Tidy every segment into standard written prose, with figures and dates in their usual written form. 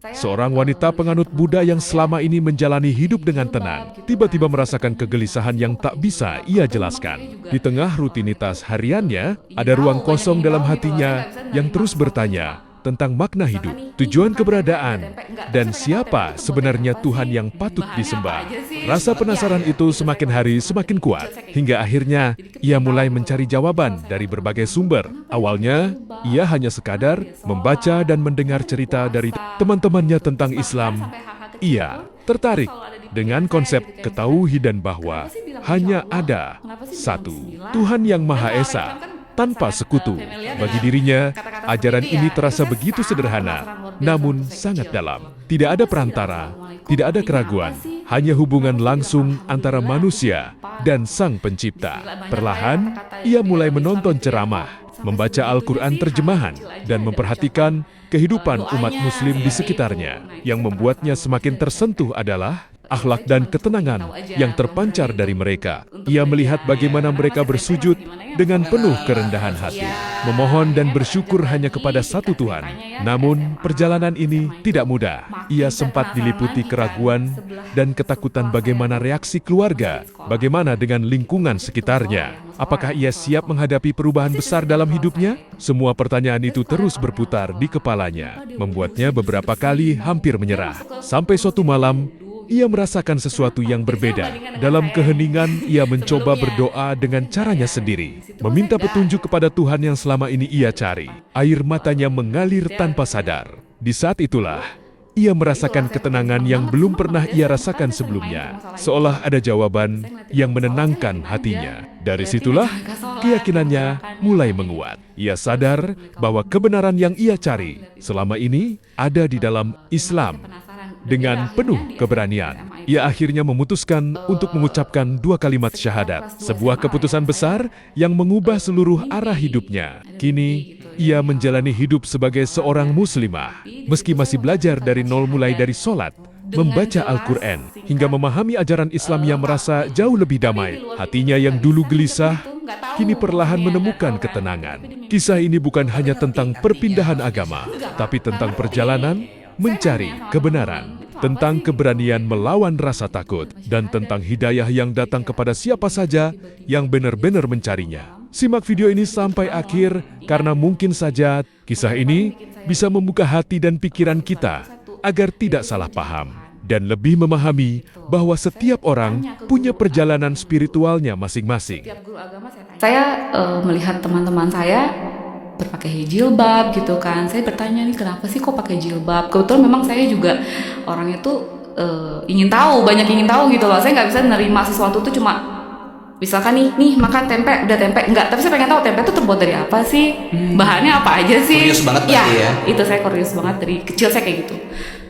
Seorang wanita penganut Buddha yang selama ini menjalani hidup dengan tenang, tiba-tiba merasakan kegelisahan yang tak bisa ia jelaskan. Di tengah rutinitas hariannya, ada ruang kosong dalam hatinya yang terus bertanya tentang makna hidup, tujuan keberadaan, dan siapa sebenarnya Tuhan yang patut disembah. Rasa penasaran itu semakin hari semakin kuat, hingga akhirnya ia mulai mencari jawaban dari berbagai sumber. Awalnya, ia hanya sekadar membaca dan mendengar cerita dari teman-temannya tentang Islam. Ia tertarik dengan konsep ketauhidan bahwa hanya ada satu Tuhan yang Maha Esa, tanpa sekutu. Bagi dirinya, ajaran ini terasa begitu sederhana, namun sangat dalam. Tidak ada perantara, tidak ada keraguan, hanya hubungan langsung antara manusia dan Sang Pencipta. Perlahan, ia mulai menonton ceramah, membaca Al-Quran terjemahan, dan memperhatikan kehidupan umat Muslim di sekitarnya. Yang membuatnya semakin tersentuh adalah akhlak dan ketenangan yang terpancar dari mereka. Ia melihat bagaimana mereka bersujud dengan penuh kerendahan hati, memohon dan bersyukur hanya kepada satu Tuhan. Namun, perjalanan ini tidak mudah. Ia sempat diliputi keraguan dan ketakutan bagaimana reaksi keluarga, bagaimana dengan lingkungan sekitarnya. Apakah ia siap menghadapi perubahan besar dalam hidupnya? Semua pertanyaan itu terus berputar di kepalanya, membuatnya beberapa kali hampir menyerah. Sampai suatu malam, ia merasakan sesuatu yang berbeda. Dalam keheningan, ia mencoba berdoa dengan caranya sendiri, meminta petunjuk kepada Tuhan yang selama ini ia cari. Air matanya mengalir tanpa sadar. Di saat itulah, ia merasakan ketenangan yang belum pernah ia rasakan sebelumnya, seolah ada jawaban yang menenangkan hatinya. Dari situlah, keyakinannya mulai menguat. Ia sadar bahwa kebenaran yang ia cari selama ini ada di dalam Islam. Dengan penuh keberanian, ia akhirnya memutuskan untuk mengucapkan 2 kalimat syahadat, sebuah keputusan besar yang mengubah seluruh arah hidupnya. Kini, ia menjalani hidup sebagai seorang muslimah, meski masih belajar dari nol, mulai dari sholat, membaca Al-Quran, hingga memahami ajaran Islam yang merasa jauh lebih damai. Hatinya yang dulu gelisah, kini perlahan menemukan ketenangan. Kisah ini bukan hanya tentang perpindahan agama, tapi tentang perjalanan mencari kebenaran, tentang keberanian melawan rasa takut, dan tentang hidayah yang datang kepada siapa saja yang benar-benar mencarinya. Simak video ini sampai akhir, karena mungkin saja kisah ini bisa membuka hati dan pikiran kita agar tidak salah paham dan lebih memahami bahwa setiap orang punya perjalanan spiritualnya masing-masing. Saya melihat teman-teman saya berpakai jilbab gitu kan. Saya bertanya nih, kenapa sih kok pakai jilbab? Kebetulan memang saya juga orangnya tuh ingin tahu, banyak ingin tahu gitu loh. Saya nggak bisa nerima sesuatu tuh cuma misalkan nih makan tempe, udah tempe, enggak. Tapi saya pengen tahu tempe tuh terbuat dari apa sih? Bahannya apa aja sih? Kurius banget ya, berarti ya? Itu saya kurius banget dari kecil, saya kayak gitu.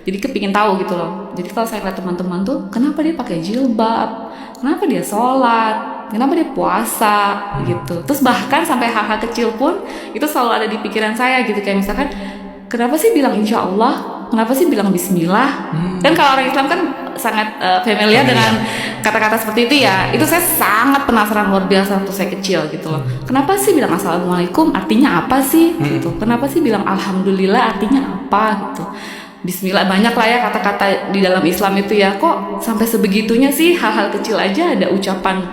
Jadi kepingin tahu gitu loh. Jadi kalau saya lihat teman-teman tuh, kenapa dia pakai jilbab? Kenapa dia sholat? Kenapa dia puasa gitu. Terus bahkan sampai hal-hal kecil pun itu selalu ada di pikiran saya gitu. Kayak misalkan, kenapa sih bilang insya Allah? Kenapa sih bilang bismillah? Dan kalau orang Islam kan sangat familiar dengan kata-kata seperti itu ya. Itu saya sangat penasaran luar biasa waktu saya kecil gitu loh. Kenapa sih bilang assalamualaikum artinya apa sih gitu. Kenapa sih bilang alhamdulillah artinya apa gitu. Bismillah, banyak lah ya kata-kata di dalam Islam itu ya. Kok sampai sebegitunya sih hal-hal kecil aja ada ucapan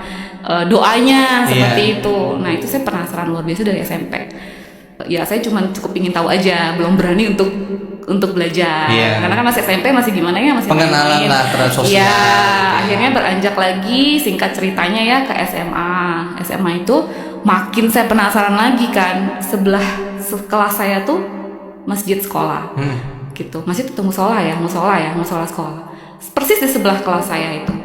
doanya seperti itu. Nah itu saya penasaran luar biasa dari SMP. Ya saya cuma cukup ingin tahu aja, belum berani untuk belajar. Karena kan masih SMP, masih gimana ya, masih pengenalan lah terhadap sosial. Ya akhirnya beranjak lagi, singkat ceritanya ya, ke SMA. SMA itu makin saya penasaran lagi kan. Sebelah kelas saya tuh masjid sekolah. Gitu. Masjid itu musola sekolah. Persis di sebelah kelas saya itu.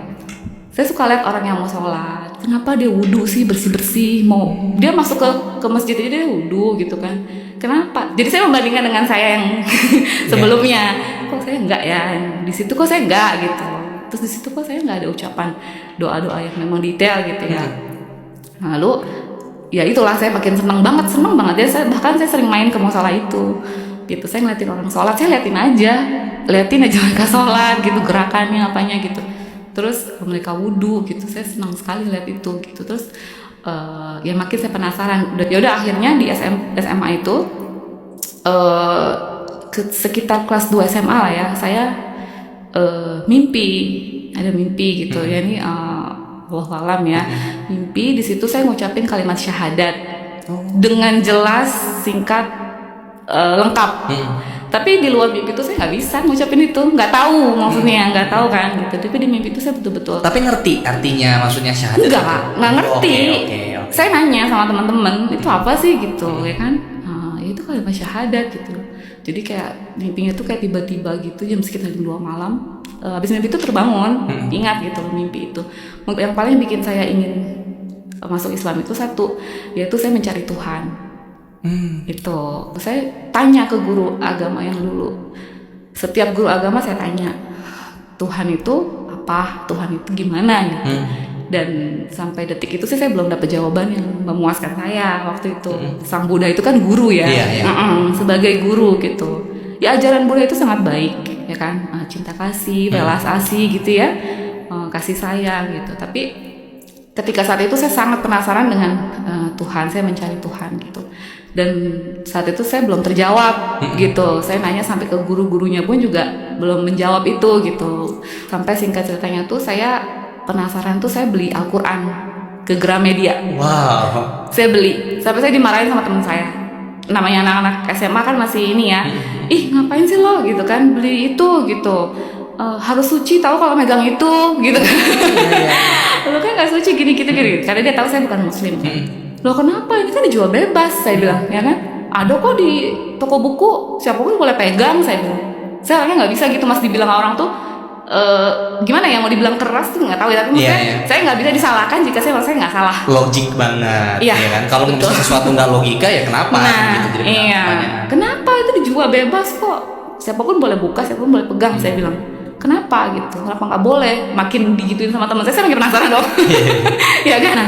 Saya suka lihat orang yang mau sholat, kenapa dia wudhu sih, bersih-bersih, mau dia masuk ke masjid aja dia wudhu gitu kan. Kenapa? Jadi saya membandingkan dengan saya yang sebelumnya. Kok saya enggak ya? Di situ kok saya enggak gitu. Terus di situ kok saya enggak ada ucapan doa-doa yang memang detail gitu ya. Lalu ya itulah saya makin seneng banget ya. Bahkan saya sering main ke musola itu. Gitu, saya ngeliatin orang sholat, saya liatin aja mereka sholat gitu, gerakannya apanya gitu. Terus mereka wudhu gitu, saya senang sekali lihat itu gitu. Terus ya makin saya penasaran. Ya udah akhirnya di SMA itu sekitar kelas 2 SMA lah ya, saya ada mimpi gitu ya, ini Allahu alam ya, mimpi di situ saya ngucapin kalimat syahadat dengan jelas, singkat, lengkap. Tapi di luar mimpi itu saya nggak bisa ngucapin itu, nggak tahu maksudnya, nggak tahu kan gitu. Tapi di mimpi itu saya betul-betul. Tapi ngerti artinya, maksudnya syahadat? Nggak ngerti. Oke. Saya nanya sama teman-teman, itu apa sih gitu, ya kan? Itu kalimat syahadat gitu. Jadi kayak mimpinya tuh kayak tiba-tiba gitu, jam sekitar jam 2 malam. Habis mimpi itu terbangun, ingat gitu mimpi itu. Yang paling bikin saya ingin masuk Islam itu satu, yaitu saya mencari Tuhan. Itu saya tanya ke guru agama yang dulu. Setiap guru agama saya tanya, Tuhan itu apa? Tuhan itu gimana gitu. Dan sampai detik itu sih saya belum dapat jawaban yang memuaskan saya waktu itu. Sang Buddha itu kan guru ya, sebagai guru gitu. Ya ajaran Buddha itu sangat baik ya kan, cinta kasih, welas asih gitu ya, kasih sayang gitu. Tapi ketika saat itu saya sangat penasaran dengan Tuhan, saya mencari Tuhan gitu. Dan saat itu saya belum terjawab gitu. Saya nanya sampai ke guru-gurunya pun juga belum menjawab itu gitu. Sampai singkat ceritanya tuh saya penasaran tuh, saya beli Al-Quran ke Gramedia. Wow. Saya beli, sampai saya dimarahin sama teman saya. Namanya anak-anak SMA kan masih ini ya. Ih ngapain sih lo gitu kan beli itu gitu. Harus suci tahu kalau megang itu gitu kan. Lo kan nggak suci gini. Karena dia tahu saya bukan muslim. Loh kenapa, ini kan dijual bebas, saya bilang ya kan, ada kok di toko buku, siapapun boleh pegang, saya bilang. Saya orangnya nggak bisa gitu mas dibilang orang tuh gimana ya, mau dibilang keras tuh nggak tahu ya, tapi maksudnya saya nggak bisa disalahkan jika saya merasa nggak salah. Logik banget ya kan, kalau misalnya sesuatu nggak logika ya kenapa gitu, jadi kenapa itu dijual bebas kok, siapapun boleh buka, siapapun boleh pegang, saya bilang. Kenapa gitu, kenapa nggak boleh, makin digituin sama teman saya makin penasaran dong. Ya kan,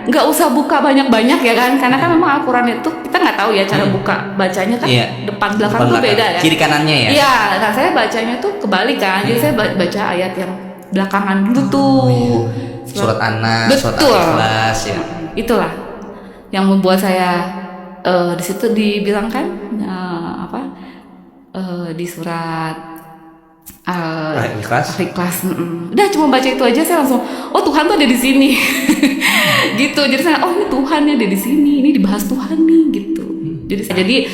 nggak usah buka banyak-banyak ya kan, karena kan memang Al-Quran itu kita nggak tahu ya cara buka bacanya kan, depan belakang tuh beda ya, kiri kanannya ya. Iya, nah saya bacanya tuh kebalik kan, jadi saya baca ayat yang belakangan dulu tuh, surat An-Nas, surat Al-Ikhlas ya. Itulah yang membuat saya di situ dibilang kan di surat Ikhlas. Udah cuma baca itu aja saya langsung, oh Tuhan tuh ada di sini. Gitu. Jadi saya, oh ini Tuhan ada di sini, ini dibahas Tuhan nih gitu. Jadi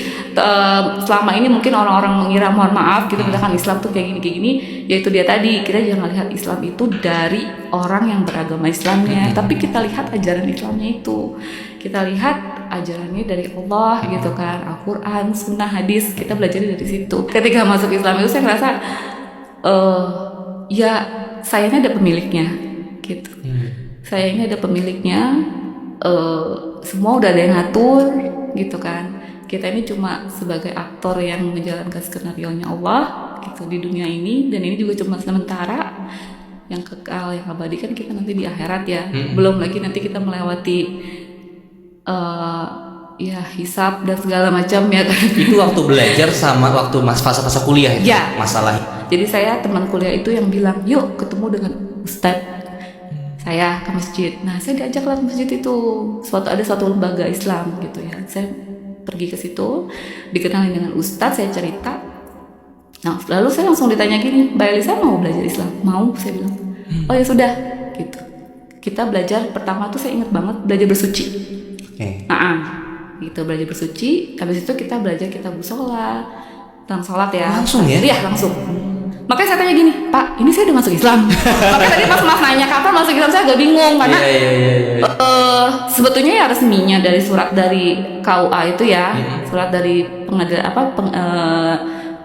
selama ini mungkin orang-orang mengira, mohon maaf gitu, misalkan Islam tuh kayak gini, yaitu dia tadi, kita jangan lihat Islam itu dari orang yang beragama Islamnya, tapi kita lihat ajaran Islamnya itu. Kita lihat ajarannya dari Allah gitu kan, Al-Quran, Sunnah, Hadis, kita belajar dari situ. Ketika masuk Islam itu saya ngerasa ya saya ini ada pemiliknya gitu. Saya ini ada pemiliknya, semua udah ada yang ngatur gitu kan. Kita ini cuma sebagai aktor yang menjalankan skenario-nya Allah gitu di dunia ini, dan ini juga cuma sementara. Yang kekal, yang abadi kan kita nanti di akhirat ya. Belum lagi nanti kita melewati ya hisab dan segala macam ya kan. Itu waktu belajar sama waktu fase-fase kuliah itu ya, masalah. Jadi saya teman kuliah itu yang bilang, yuk ketemu dengan Ustadz saya ke masjid. Nah saya diajaklah ke masjid itu, ada suatu lembaga Islam gitu ya. Saya pergi ke situ, dikenalin dengan Ustadz, saya cerita. Nah lalu saya langsung ditanya gini, Mbak Elisa mau belajar Islam? Mau, saya bilang. Oh ya sudah gitu. Kita belajar pertama tuh saya ingat banget belajar bersuci. Gitu, belajar bersuci. Habis itu kita belajar kitab sholat, tentang sholat ya. Langsung ya? Iya langsung. Makanya saya tanya gini, Pak, ini saya udah masuk Islam. Makanya tadi pas Mas nanya kapan masuk Islam, saya agak bingung karena sebetulnya ya resminya dari surat dari KUA itu ya, surat dari pengadilan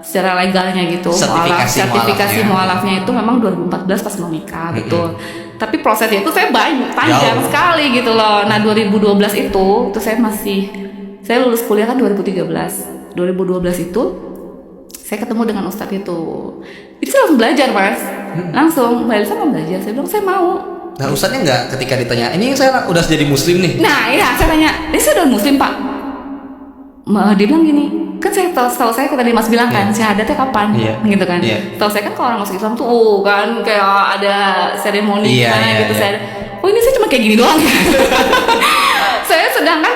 secara legalnya gitu, sertifikasi mualafnya itu memang 2014 pas mau nikah, betul. Tapi prosesnya itu saya panjang sekali gitu loh. Nah 2012 itu saya lulus kuliah kan 2013. 2012 itu saya ketemu dengan Ustadz itu. Jadi saya langsung belajar mas, langsung Mbak Elisa mau belajar, saya bilang saya mau. Nah Ustadznya nggak ketika ditanya, ini saya udah jadi muslim nih. Nah iya saya tanya, ini saya udah muslim pak. Dia bilang gini, kan saya tahu saya tadi mas bilang kan syahadatnya kapan, gitu kan. Tahu saya kan kalau orang masuk Islam tuh kan kayak ada seremoni gitu. Saya, oh ini saya cuma kayak gini doang. Saya sedangkan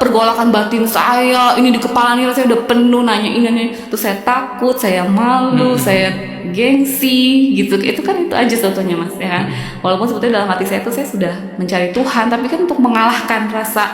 pergolakan batin saya ini di kepala nih saya udah penuh nanya ini terus saya takut, saya malu, saya gengsi gitu. Itu aja sebetulnya Mas ya kan. Walaupun sebetulnya dalam hati saya tuh saya sudah mencari Tuhan, tapi kan untuk mengalahkan rasa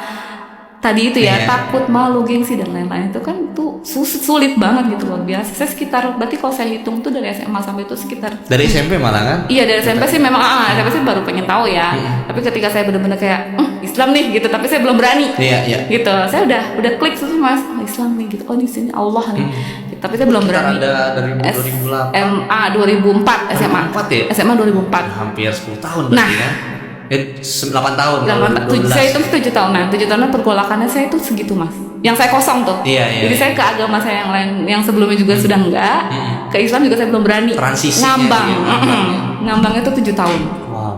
tadi itu ya, takut, malu, gengsi dan lain-lain itu kan tuh sulit banget gitu, luar biasa. Saya sekitar, berarti kalau saya hitung tuh dari SMA sampai itu sekitar dari SMP malah kan? Iya, dari SMP sih memang SMP sih baru pengen tahu ya. Tapi ketika saya benar-benar kayak Islam nih gitu, tapi saya belum berani. Iya. Gitu. Saya udah klik terus Mas, Islam nih gitu. Oh, di sini Allah nih. Tapi saya belum berani. Ada dari 2008. SMA 2004 SMA. 2004 ya? SMA 2004. Hampir 10 tahun berarti ya. 8 tahun. 8, saya itu 7 tahunan. 7 tahunan pergolakannya saya itu segitu Mas. Yang saya kosong tuh. Iya. Jadi saya ke agama saya yang lain, yang sebelumnya juga sudah enggak. Ke Islam juga saya belum berani. Transisinya ngambang. dia, Ngambangnya tuh 7 tahun. Wow.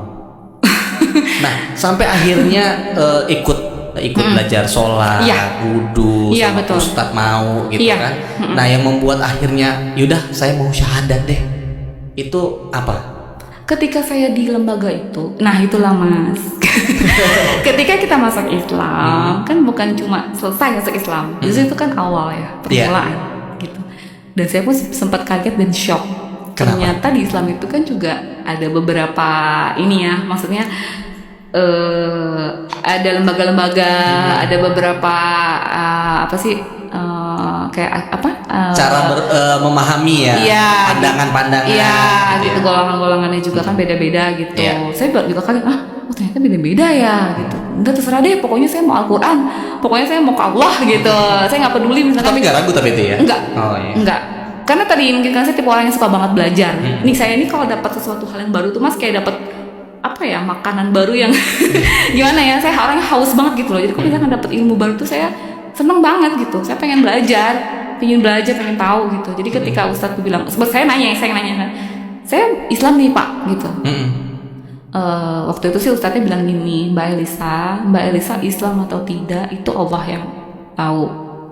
Nah, sampai akhirnya ikut belajar sholat, wudu, sama betul. Ustadz mau gitu kan. Nah, yang membuat akhirnya yaudah saya mau syahadat deh. Itu apa? Ketika saya di lembaga itu, nah itulah Mas. Ketika kita masuk Islam, kan bukan cuma selesai masuk Islam. Justru itu kan awal ya, permulaan gitu. Dan saya pun sempat kaget dan shock. Kenapa? Ternyata di Islam itu kan juga ada beberapa ini ya, maksudnya ada lembaga-lembaga, ada beberapa kayak apa? Cara memahami ya, pandangan-pandangan. Iya, gitu. Golongan-golongannya juga kan beda-beda gitu. Saya juga kaget, ternyata beda-beda ya gitu. Udah terserah deh, pokoknya saya mau Al-Quran, pokoknya saya mau ke Allah gitu. Saya nggak peduli misalnya. Tapi nggak ragu tapi itu ya? Enggak. Oh iya. Enggak. Karena tadi mungkin kan saya tipe orang yang suka banget belajar. Nih saya ini kalau dapat sesuatu hal yang baru tuh Mas kayak dapat makanan baru yang gimana ya? Saya orangnya haus banget gitu loh. Jadi kalau misalkan dapat ilmu baru tuh saya seneng banget gitu. Saya pengen belajar, pengen tahu gitu. Jadi ketika Ustadz bilang, saya nanya kan, saya Islam nih Pak gitu. Waktu itu sih Ustadznya bilang gini, Mbak Elisa Islam atau tidak itu Allah yang tahu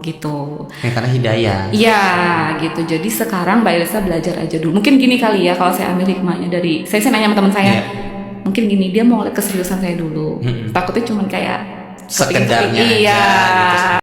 gitu. Ya, karena hidayah. Iya gitu. Jadi sekarang Mbak Elisa belajar aja dulu. Mungkin gini kali ya kalau saya ambil hikmahnya dari saya nanya sama teman saya. Mungkin gini, dia mau lihat keseriusan saya dulu. Takutnya cuman kayak sekedarnya iya aja, gitu.